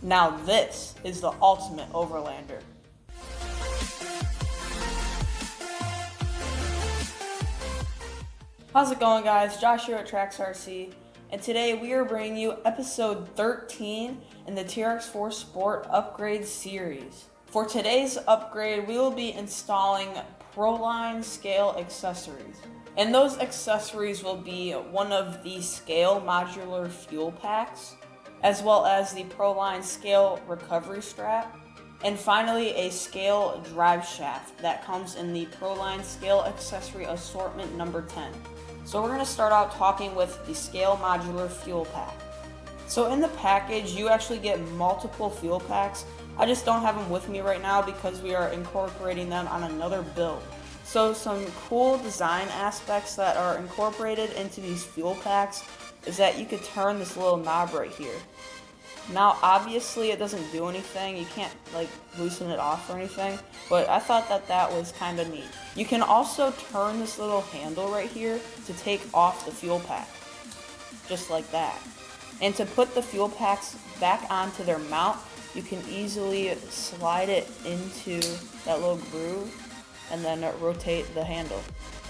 Now this is the ultimate overlander. How's it going, guys? Josh here at Trax RC, and today we are bringing you episode 13 in the TRX-4 Sport Upgrade Series. For today's upgrade, we will be installing Proline Scale Accessories. And those accessories will be one of the Scale Modular fuel packs, as well as the Proline Scale recovery strap, and finally a Scale Driveshaft that comes in the Proline Scale Accessory Assortment number 10. So we're going to start out talking with the Scale Modular fuel pack. So in the package, you actually get multiple fuel packs. I just don't have them with me right now because we are incorporating them on another build. So some cool design aspects that are incorporated into these fuel packs is that you could turn this little knob right here. Now obviously it doesn't do anything, you can't like loosen it off or anything, but I thought that was kind of neat. You can also turn this little handle right here to take off the fuel pack, just like that. And to put the fuel packs back onto their mount, you can easily slide it into that little groove and then rotate the handle.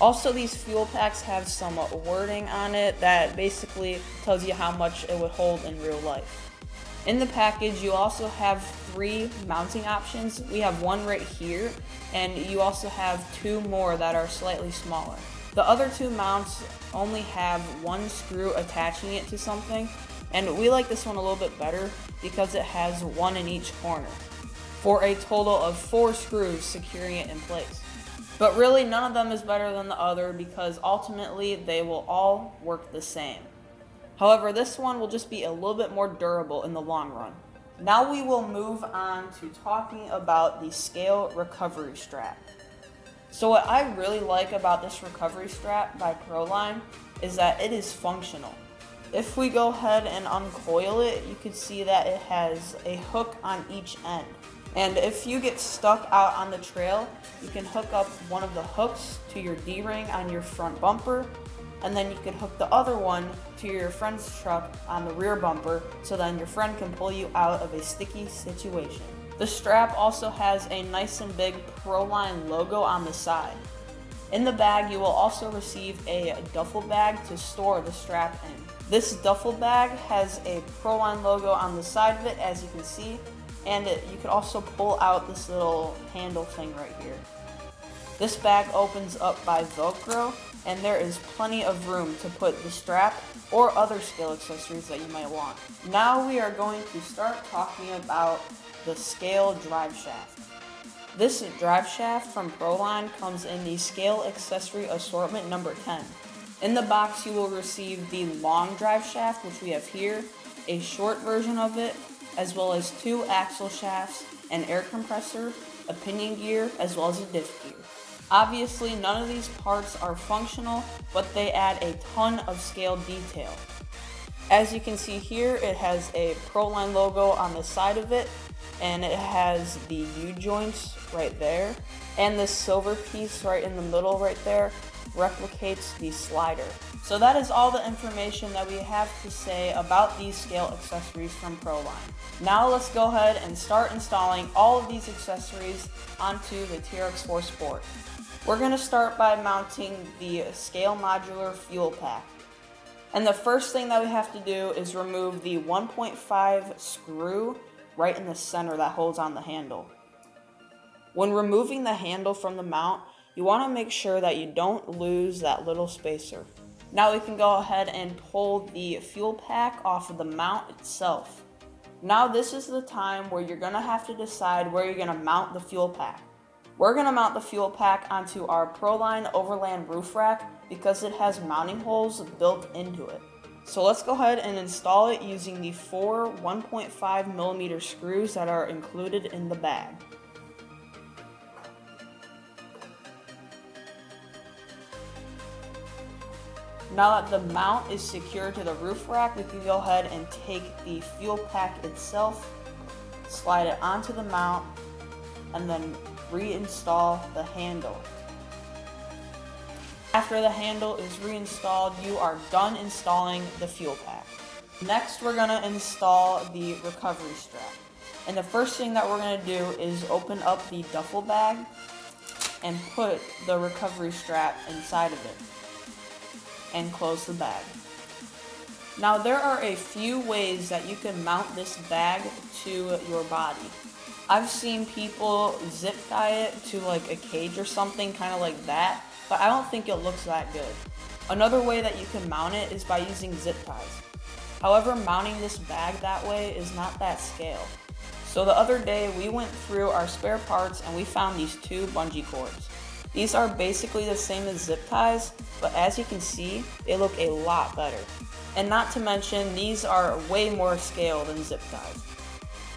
Also, these fuel packs have some wording on it that basically tells you how much it would hold in real life. In the package, you also have 3 mounting options. We have one right here, and you also have 2 more that are slightly smaller. The other 2 mounts only have 1 screw attaching it to something, and we like this one a little bit better because it has 1 in each corner, for a total of 4 screws securing it in place. But really, none of them is better than the other because ultimately they will all work the same. However, this one will just be a little bit more durable in the long run. Now we will move on to talking about the Scale recovery strap. So what I really like about this recovery strap by Proline is that it is functional. If we go ahead and uncoil it, you can see that it has a hook on each end. And if you get stuck out on the trail, you can hook up one of the hooks to your D-ring on your front bumper, and then you could hook the other one to your friend's truck on the rear bumper, so then your friend can pull you out of a sticky situation. The strap also has a nice and big Proline logo on the side. In the bag, you will also receive a duffel bag to store the strap in. This duffel bag has a Proline logo on the side of it, as you can see, and you can also pull out this little handle thing right here. This bag opens up by Velcro, and there is plenty of room to put the strap or other Scale accessories that you might want. Now we are going to start talking about the Scale Driveshaft. This Driveshaft from Proline comes in the Scale Accessory Assortment number 10. In the box you will receive the long Driveshaft, which we have here, a short version of it, as well as 2 axle shafts, an air compressor, a pinion gear, as well as a diff gear. Obviously, none of these parts are functional, but they add a ton of Scale detail. As you can see here, it has a Proline logo on the side of it, and it has the U-joints right there, and this silver piece right in the middle right there replicates the slider. So that is all the information that we have to say about these Scale accessories from Proline. Now let's go ahead and start installing all of these accessories onto the TRX-4 Sport. We're going to start by mounting the Scale Modular fuel pack. And the first thing that we have to do is remove the 1.5 screw right in the center that holds on the handle. When removing the handle from the mount, you want to make sure that you don't lose that little spacer. Now we can go ahead and pull the fuel pack off of the mount itself. Now this is the time where you're going to have to decide where you're going to mount the fuel pack. We're going to mount the fuel pack onto our Proline Overland roof rack because it has mounting holes built into it. So let's go ahead and install it using the 4 1.5mm screws that are included in the bag. Now that the mount is secured to the roof rack, we can go ahead and take the fuel pack itself, slide it onto the mount, and then reinstall the handle. After the handle is reinstalled, you are done installing the fuel pack. Next, we're gonna install the recovery strap. And the first thing that we're gonna do is open up the duffel bag and put the recovery strap inside of it and close the bag. Now there are a few ways that you can mount this bag to your body. I've seen people zip tie it to like a cage or something kind of like that, but I don't think it looks that good. Another way that you can mount it is by using zip ties. However, mounting this bag that way is not that scale. So the other day we went through our spare parts and we found these two bungee cords. These are basically the same as zip ties, but as you can see, they look a lot better. And not to mention, these are way more scale than zip ties.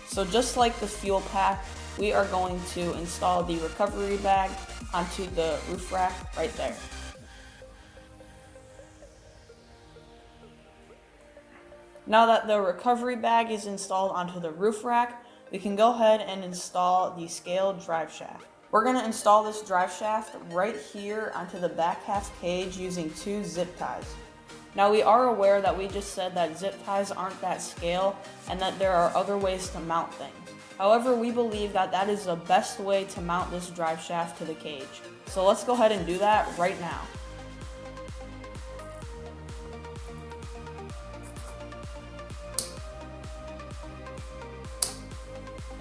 So just like the fuel pack, we are going to install the recovery bag onto the roof rack right there. Now that the recovery bag is installed onto the roof rack, we can go ahead and install the scale drive shaft. We're going to install this drive shaft right here onto the back half cage using two zip ties. Now we are aware that we just said that zip ties aren't that scale and that there are other ways to mount things. However, we believe that that is the best way to mount this drive shaft to the cage. So let's go ahead and do that right now.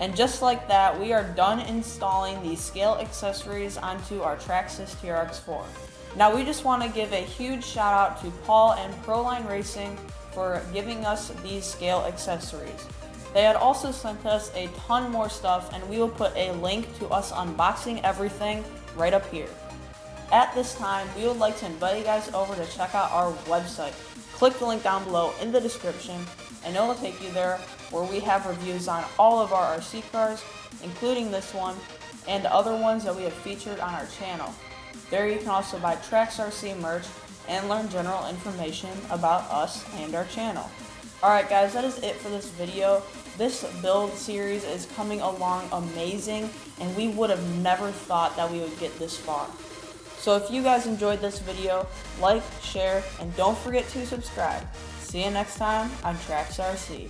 And just like that, we are done installing the scale accessories onto our Trax TRX-4. Now we just want to give a huge shout out to Paul and Proline Racing for giving us these scale accessories. They had also sent us a ton more stuff, and we will put a link to us unboxing everything right up here. At this time, we would like to invite you guys over to check out our website. Click the link down below in the description and it will take you there, where we have reviews on all of our RC cars, including this one and other ones that we have featured on our channel. There you can also buy Trax RC merch and learn general information about us and our channel. Alright guys, that is it for this video. This build series is coming along amazing, and we would have never thought that we would get this far. So if you guys enjoyed this video, like, share, and don't forget to subscribe. See you next time on Trax RC.